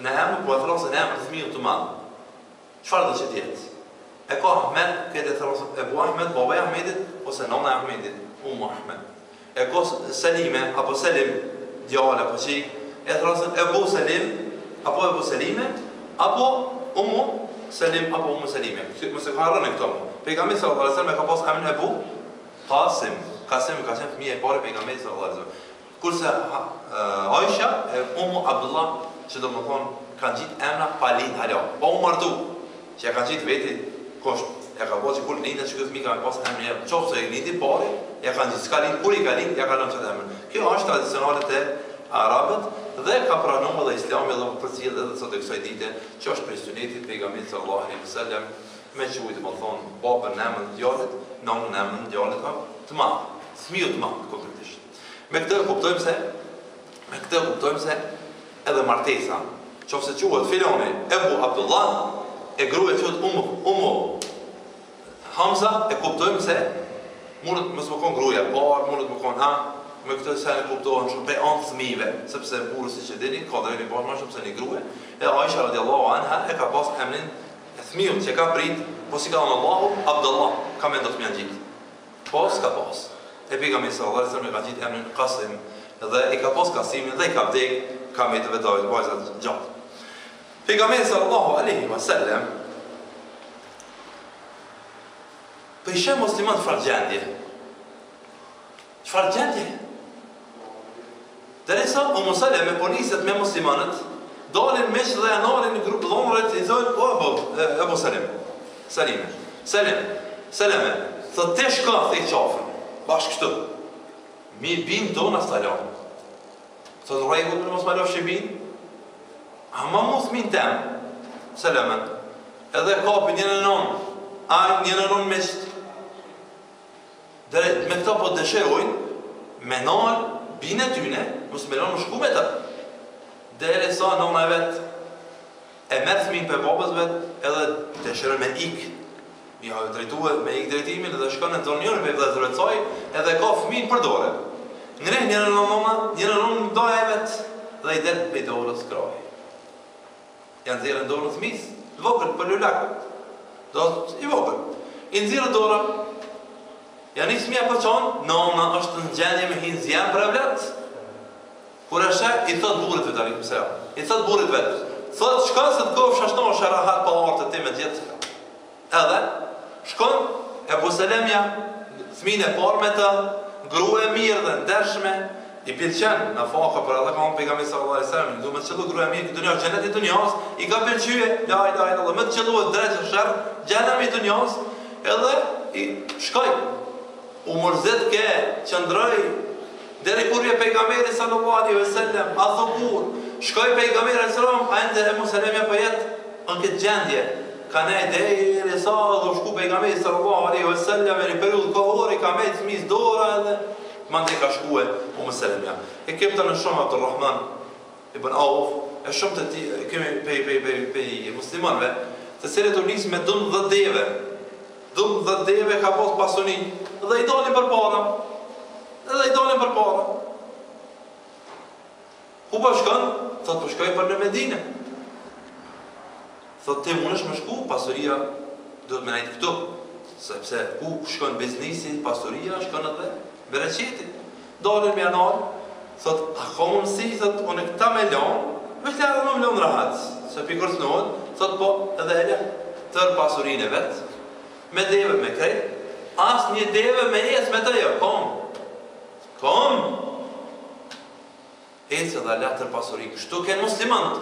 në emër, po e thrasin në emër të fëmijës të madh. Çfarë do të jetë? E ka Ahmed, këtë e thrasin Ebu Ahmed, baba e Ahmedit, ose nona e Ahmedit, Ahmed. E ka Selime, apo Selim, djallë apo qik, e thrasin Ebu Selim, apo Ebu Selime, apo Selim, apo Selime. Mëse ka harrën e këto mu. Pejgamberi sallallahu alaihi wasallam ka pas emrin Ebu Qasim. Qasim ka qenë fëmija e parë e pejgamberit sallallahu alaihi wasallam. Kurse Aisha e Abdullah, që do më thonë, kanë gjitë emra palin hala. Pa u martu, që e kanë gjitë veti kosht. E ka po që kur lindet që këtë fëmi ka pas emri e qofë se i lindi pari, e kanë gjitë s'ka lind, kur i ka lind, ja ka lëmë qëtë emrën. Kjo është tradicionalet e Arabët dhe ka pranuar dhe Islami dhe përcjellë edhe sot e kësaj dite, që është prej sunetit pejgamberit sallallahu alaihi wasallam, me quajtë më thonë babën në emrin e djalit, nonën në emrin e djalit të madh, fëmiu të madh konkretisht. Me këtë kuptojmë se edhe martesa, qofse quhet filoni Ebu Abdullah, e gruaja quhet Ummu Hamza, e kuptojmë se mundet mos më kon gruaja parë, mundet më kon me këtë se ne kuptohen shumë pe anë fëmijëve, sepse burri siç e dini, ka drejtë pas më shumë se një grua. E Aisha radhiyallahu anha e ka pas emrin e fëmijës që ka prit, po si ka thënë Allahu, Abdullah, ka mendot më ngjit. Po s'ka pas. E pejgamberi sallallahu alaihi wasallam ka gjetë emrin Qasim dhe i ka pas Qasimin dhe i ka vdek, ka me të vetojë vajzat gjatë. Pejgamberi sallallahu alaihi wasallam për shemb musliman çfarë gjendje? Derisa Umu Saleme poliset me muslimanët dalin meq dhe anaren në grupë dhomëret i thonë Ebu Seleme thot te shka the i qafën bashkë kështu mi bin tona s'talon thot rejgu për mos malof që bin ama mos min tem Seleme edhe kapi një në non një në non meq me këta po dëshirojnë me nalë bine tyne, mos me lonë më shku me të. Dere sa nona vetë e merë fëmin për babës vetë edhe të shërën me ikë. Ja me ikë drejtimin edhe shkën e të njërën për vëzërve të saj edhe ka fëmin për dore. Ngrej njërën në doja e vetë dhe i delë për i dorës kraj. Janë zirën dorës mis, vogël për lullakët. I vogël. I nëzirën dorë janë një fëmija për qonë, nona është në gjendje me hinë zjenë për e vletë. Kur e shek, i thot burit vetë, i thot burit vetë. Thot, shkon se të kofë shashtonë sharahat pa artë të ti me gjithë. Edhe, shkon, Ebu Selemja, fëmijën e parë me të, grua e mirë dhe ndershme, i pilqen në faka për edhe ka unë pejgamberi sallallahu alaihi wasallam, du me të qëllu grua e mirë këtë dunjas, gjennet i dunjas, i ka pilqyje, me të qëllu e drejtë e shërë, gjennet i dunjas, edhe i shkoj. U mërzit ke qëndroj deri kur vje pejgamberi sallallahu alaihi wasallam a thukur shkoj pejgamberi sallallahu a ende Umu Salemja për jetë në këtë gjendje ka ne deri sa dhe shku pejgamberi sallallahu alaihi wasallam e një periud kohori ka me të fëmis dora edhe mande ka shkue Umu Salemja e kepta në shumë Abdurrahman ibn Auf e shumë të ti kemi pej muslimanve të cilët u nisë me 12 deve 12 deve ka pas pasunin dhe i dalin për para. Ku po shkon? Thot po shkoj për në Medinë. Thot te mund është me shku, pasuria do të më najtë këtu. Sepse ku shkon biznisi, pasuria, shkon edhe bereqeti. Dalin me anal, thot, a ka mundësi, thot, unë këta me lanë, veç edhe më lanë rahat. Se pi kërcënohet, thot po edhe ele tër pasurinë e vetë, me deve me krejt, as një deve me ecë me të jo, kom. Ecë edhe la tër pasurin, kështu kënë muslimant.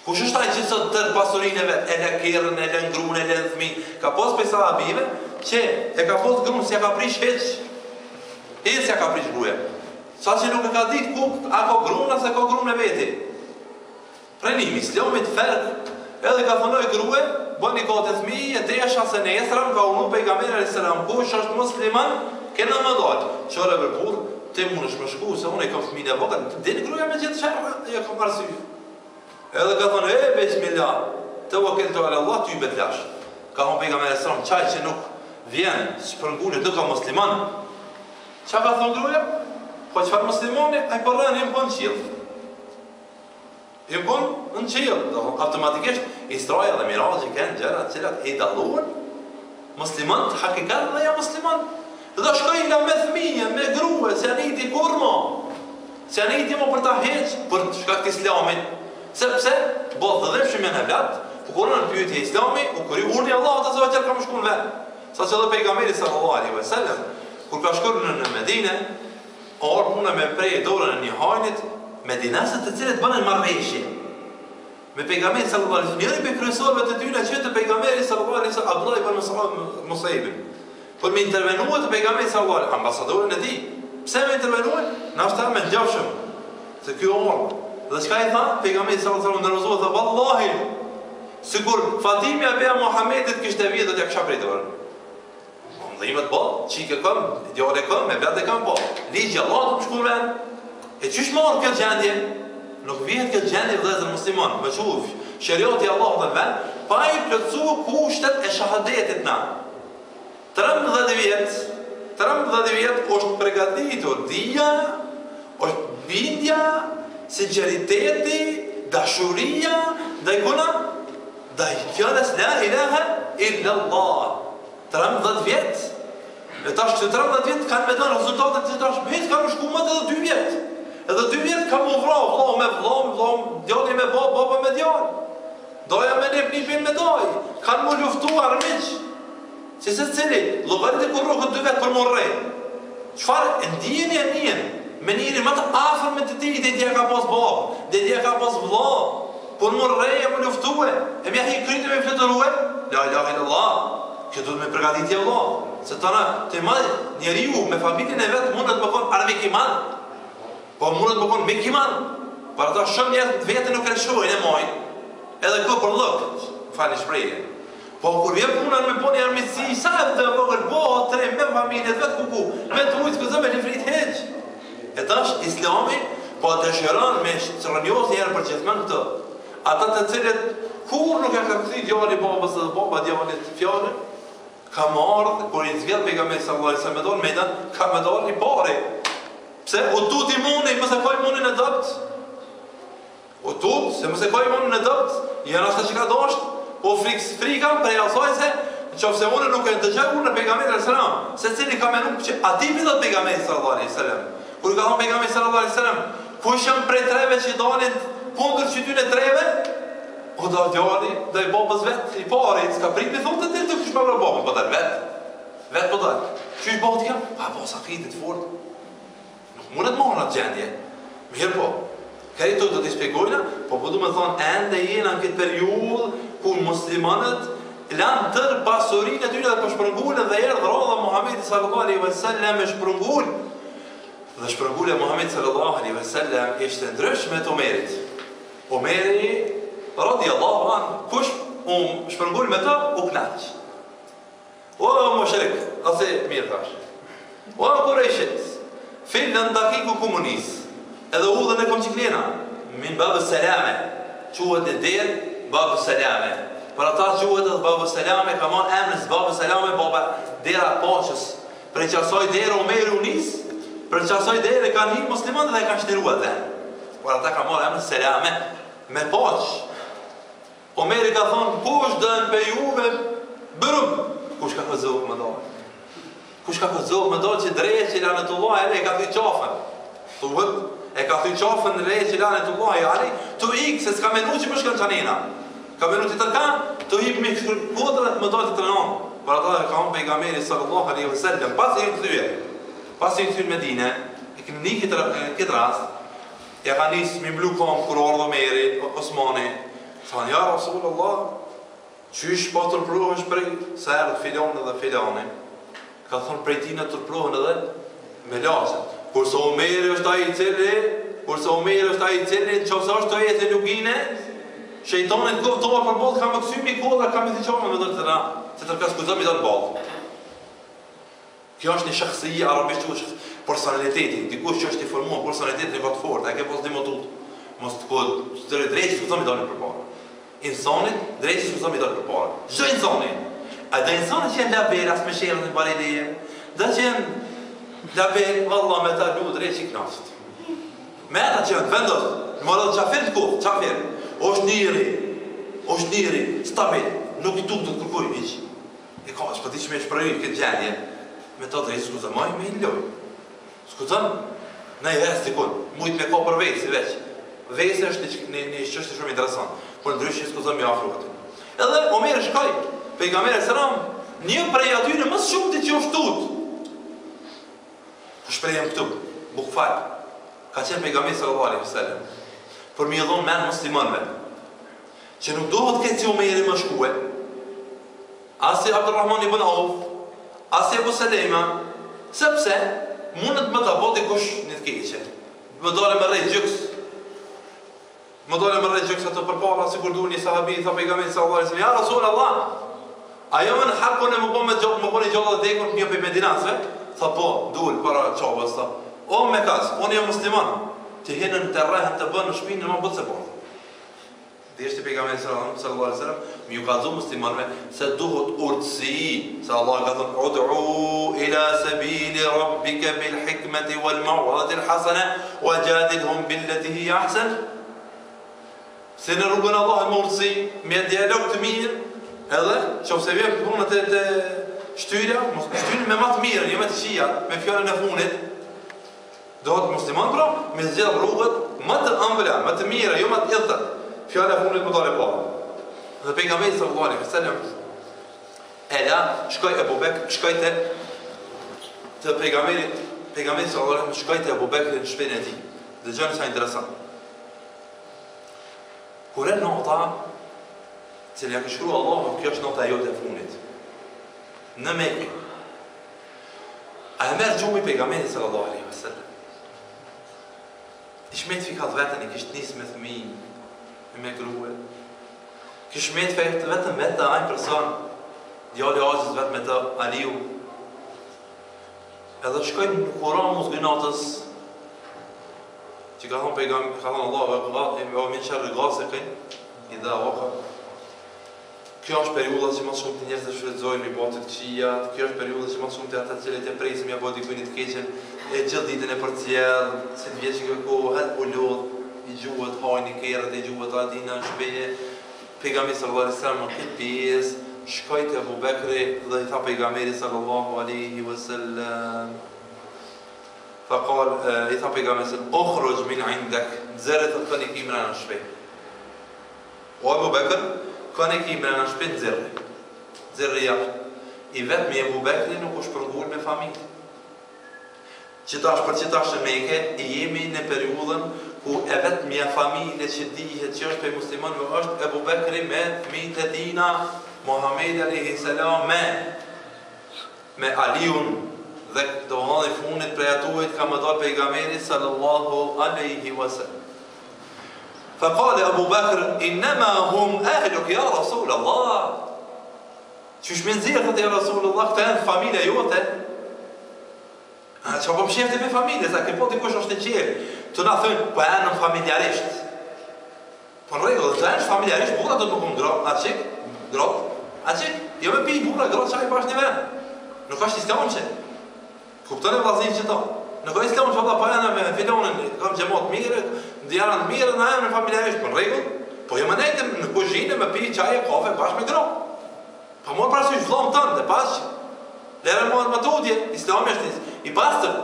Kush është ai që sot tër pasurin e vetë, e le kerën, e le ngruën, e le në thmi, ka pos për sahabive, që e ka pos grunë, si ja ka prish heq, si ja ka prish gruja. Sa që nuk e ka ditë ku, a ka grunë, ase ka grunë e veti. Prenimi, islamit ferë, edhe ka thonoj grue, bëni ka të thmi, e desha se në esram, ka unu pejgamberi a.s. Kush është musliman, kena më dalë. Qore për burë, ti mund është më shku, se unë e kam fëmijën e vogël, dini gruja me gjithë shërë, e kam arsye. Edhe ka thonë, bismillah, të vakiltu ala Allah, ty betlash. Ka thonë pejgamberi a.s. Qaj që nuk vjen, shpërngullë, duka musliman. Qa ka thonë gruja? Po qëfar muslimani, a i përrën, jem për në qilë. jkun në qiell. Automatikisht Israja dhe Miraxhi kanë gjëra të cilat i dalluan muslimanët hakikat dhe jo musliman. Dhe shkojnë nga me fëmijë, me grua, se janë iti kur mo. Se janë iti mo për ta heq, për shkak të Islamit. Sepse, bëllë të dhepshëm janë evlat, po kur në pyetje Islami, u kuri urni Allah të zëvajtjer ka më shku në vet. Sa që dhe pejgamberi sallallahu alaihi wasallam, kur ka shkur në Medine, orë puna me prej dorën e një hajnit, medinasët të cilët bënën marrëveshje. Me pejgamberi sallallahu alaihi wasallam, njëri për kryesorëve të tyre që të pejgamberi sallallahu alaihi wasallam, Abdullah ibn Musaibin. Por me intervenua të pejgamberi sallallahu alaihi wasallam, ambasadorën e tij. Pse me intervenua? Na është me ngjashëm. Se ky orë. Dhe çka i tha pejgamberi sallallahu alaihi wasallam ndërrozua tha vallahi, sikur Fatimia beja Muhamedit kishte vjet do t'ja kisha prej dorën. Dhimet po, qike këm, djale këm, me vete këm po. Ligji Allah të më shkurën. E qysh marrë këtë gjendje? Nuk vjet këtë gjendje vëllezër musliman. Me quf, shëriati Allah dhe ven, pa i plëcu kushtet e shahadetit na. 13 vjet është pregatitur dija, është bindja, sinceriteti, dashuria, dhe i kuna, dhe i fjales la ilaha illa Allah. 13 vjet. E tash që 13 vjet kanë me dhënë rezultatet që tash vetë kanë shku më edhe 2 vjet. Edhe 2 vjet kanë më vrau, vllau me vllau, djali me baba me djal. Doja me nipin me doj. Kanë më luftuar miq. Si se cili, llogarit e kur rrugët 2 vjet për morrë. Çfarë e ndjeni e njën? Me njëri më të afër me të ti, dhe dje ka pas babë, dhe dje ka pas vllau. Por morrë e më luftue. E mja hi kryte me fletërue? La ilaha illallah. Kjo duhet me përgatitje Allah. Se tëna, të madhë njeriu me familjen e vetë mundet më konë armikiman. Po mundet më konë mikiman. Për ata shumë njerëz vetë nuk reshojnë e mojnë. Edhe kjo për lëkët. Fali shprejnë. Po kur vjen puna me po një armitsi, sa e të vogël, po, tre, me familjet, vetë kuku, me të ujtë këzë me një frit heq. E tash, Islami, po dëshiron me rënjohës njerë për gjithmen këtë. Ata të cilët, kur nuk e ka këthi djali babës dhe baba djalit fjallën, ka marrë, kur i zgjell pejgamberi sallallahu alaihi wasallam me dorë medan, ka me dorë i pari. Pse? U tut i muni, mëse ka i munin e dëpt. U tut, se mëse ka i munin e dëpt, janë ashtë që ka dasht, po frika prej asaj se, në qofse unë nuk e dëgjaj unë në pejgamberi sallallahu alaihi wasallam, se cili ka menu që ati mi dhët pejgamberi sallallahu alaihi wasallam. Kur ka thonë pejgamberi sallallahu alaihi wasallam, kush janë prej treve që dalin kundër qytyne treve? O da djali, da i babës vetë, i pari, s'ka prit me thonë të tërë të kush me vërë babën, po tërë vetë. Vetë po tërë. Qysh babët kam? Pa, po, sa kritit fort. Nuk mundet marrë atë gjendje. Mirë po. Këto do t'i shpjegojna, po du me thonë, ende jena në këtë periudhë ku muslimanët lanë tërë pasurinë e tyre dhe për shpërngullën dhe erë dhe radha Muhammedi sallallahu alaihi wasallam e shpërngullë. Dhe shpërngullë e Muhammedi sallallahu alaihi wasallam ishte ndryshme të Omerit. Omeri radiallahu anë, kush shpërngull me ta, u knaq. O mushrik, ase mirë thash. O Kurejshit, fillën dakiku komunis, edhe udhën e komqiklina, min babës selame, quhet e derë, babës selame. Për ata quhet edhe babës selame, ka marrë emrës babës selame, baba dera paqës. Për qasaj derë Omeri unis, për qasaj derë kanë hinë muslimat dhe kanë shtiru atë. Për ata ka marrë emrës selame, me paqë. Omeri ka thonë, kush dënë pe juve bërëm? Kush ka këzohë më dalë? Kush ka këzohë më dalë që drejë që lanetullah e ka thuj qafën? Thuhet, e ka thuj qafën në drejë që lanetullah e ali, të ikë se s'ka menu që për shkën qanina. Ka menu të tërkan, të ikë me kodrët më dalë të të rënonë. Për ata e ka thonë pejgamberi sallallahu alaihi wasallam, pas e në këthyre Medine, e kënë një këtë rast, ja ka njësë mi blu kom kur ardhë Omeri, Osmani, thanë, ja Rasulullah, qysh po të tërpruhesh prej se erdhë filane dhe filane. Ka thonë prej tina të tërpruhen edhe me lasët. Kurse Omeri është ai i cili, në qofse është të jetë e lugine, shejtonit këftoha për bollë, ka më kësymi kodra, ka më t'iqonë me dërë të na, se të ka skuzëm i dërë bollë. Kjo është një shakhsija arabisht që është personaliteti, dikush që është i formuar personalitetin e këtë fort, e ke pos dimotut. Mos të kodë, të drejtë që këzëm i dalë për para. Insanit, drejtë që këzëm i dalë për para. Zdo insanit. A dhe insanit që jenë laber, asë me shërën në barileje, dhe që jenë laber, valla me ta lu drejtë që i knasht. Me ata që jenë vendosë, Morë dhe qafir të kohë, qafir. Është njëri, stabil, nuk I tuk të të kërkuj, hiq. E ka, s'pa ti që me shprejit këtë gjendje, me të drejtë, skuza, maj me I loj. Skuzën, në I hes dikun, mujt me ka për vejsi veç. Vejsi është një qështë shumë interesant, por ndryshë skuzën me afru aty. Edhe Omer shkaj, pejgamberi selam, një prej atyre më shumë të që është tut. Shprejem këtu, bukfar. Ka qenë pejgamberi sallallahu alaihi wasallam. Për mi dhon men muslimanëve. Që nuk duhet këtë si Omeri më shkue, asi Abdurrahman ibn Auf, asi Abu Salema, sepse mundet më të bodi kush një të keqe. Më dole më rejt gjyks. Më dole më rejt gjyks atë përpara, si kur du një sahabi, tha pejgamberi sallallahu alaihi wasallam, ja Rasul Allah, ajo më në harkon e më po një gjallë dhe dekon një për Medinasve, tha po, dull, para qabës, tha, o me kas, unë jam musliman, të hinën të rrehen të bënë në shpinë në më bëtë se po. Dhe ishte pejgamberi sallallahu alaihi wasallam, mi ju ka dhu muslimanve, se duhet urtësi, se Allah ka thënë, ud'u ila sabili rabbika bil hikmeti wal maw'adati al hasana, wa jadilhum billati hi ahsan. Se në rrugën Allah më urtësi, me dialog të mirë, edhe, që ose vjen punët e shtyra me më të mirë, jo me të qia, me fjallën e funit, dohet musliman pra, me zgjedh rrugët më të ëmbla, më të mira, jo më të idhët, fjallën e funit më dole pa. Dhe pejgamberi sallallahu alaihi wasallam, shkoj Abu Bekr, shkoj të pejgamberi sallallahu alaihi wasallam, shkoj të Abu Bekr në shpinën e tij. Dhe gjënë sa interesant. Kur e nota, cilë ja këshkru Allah, kjo është nota jote e funit. Në Mekë. A e merë gjumë I pejgamberi sallallahu alaihi wasallam. I shmet fikat vetën, I kishtë nisë me thëmi, me gruhe. Kishtë shmet fikat vetën vetë të ajnë person, djali Agjës vetë me të Aliu. Edhe shkojnë në Kuran musgënatës, që ka thonë pejgamberi, ka thonë Allah, o min shërë gasiqin, I dha waka. Kjo është periuda që më shumë të njerëz të shfrytëzojnë I botit këqijat, kjo është periuda që më shumë të ata të cilët e presim ja bëjnë dikujt të keqen, e gjithë ditën e përcjell, si të vjeç kjo kohë, het u lodh, I gjuhet hajni kerët, I gjuhet adina në shpeje. Pejgamberi sallallahu alaihi wasallam në këtë pjesë, shkoi te Abu Bekri dhe I tha pejgamberit sallallahu alaihi wasallam. I tha pejgamberit, "Ukhruj min 'indak", zëret të tani kimra në shpeje. O Abu Bekr, kanë kimra në shpeje zërri jashtë. I vetë me Abu Bekri nuk është përngull me familje. Për qitash në Mekë, I jemi në periudhën ku e vetë mja familje që dihet që është për muslimanëve është Abu Bekri me fëmijët e tina, Muhamedi alayhi salam me Aliun dhe do vëllai funit prej atuajt ka më dalë pejgamberi sallallahu alaihi wasallam. فقال أبو بكر إنما هم أهلك يا رسول الله. Qysh me nxjerrët ya Rasulullah, këta janë familja jote. Që po më shefte me familje, sa ke po dikush është në qerë. Të na thënë, po janë familjarisht. Po në rregull, të janë familjarisht, burra do të më kumë a qik, a qik, jo me pi burra, grot qaj pash një ven. Nuk është islam që. Kuptën e vlazin që to. Nuk është islam që po janë me filonin, kam gjemot mire, ndjaran mire, na janë familjarisht, po në rregull, po jo më nejtë në kuzhinë me pi qaj e kafe pash me grot. Pa morë parasysh vllom tënë dhe pas që lere më të tutje, islami është I pastër,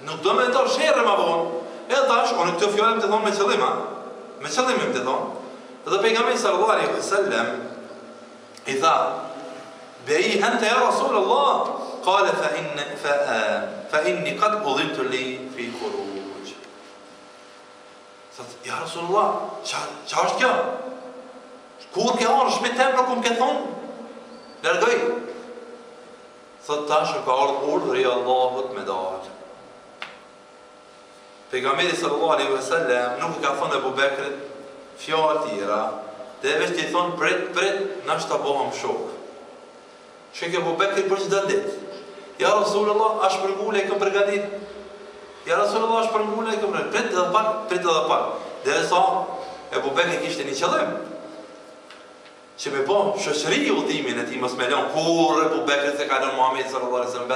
nuk do me të torë sherë ma vonë, e tash, o në këtë fjallëm të thonë me qëllima, me qëllimim të thonë, dhe pejgamberi sallallahu alaihi wasallam I tha, beji ente ja Rasulullah, kale fa inni qad udhimtu li fi khuruj. Thot, ja Rasulullah, qa është kjo? Kur ke arë shmetem në kumë ke thonë? Lërgoj. Thot tash ka ardhur urdhri I Allahut me dalë. Pejgamberi sallallahu alaihi wasallam nuk ka thonë Abu Bekrit fjalë tjera, dhe veç t'i thonë prit, nash ta bëhëm shok. Shek Abu Bekri për çdo ditë. Ja Rasulullah, a shpërngule I këm përgatit? Ja Rasulullah, a shpërngule I këm përgatit? Prit edhe pak. Dhe sa Abu Bekri kishte një qëllim. Që me po shoqëri udhimin e tij mos me lën kur Abu Bekri se ka lënë Muhamedi sallallahu alaihi wasallam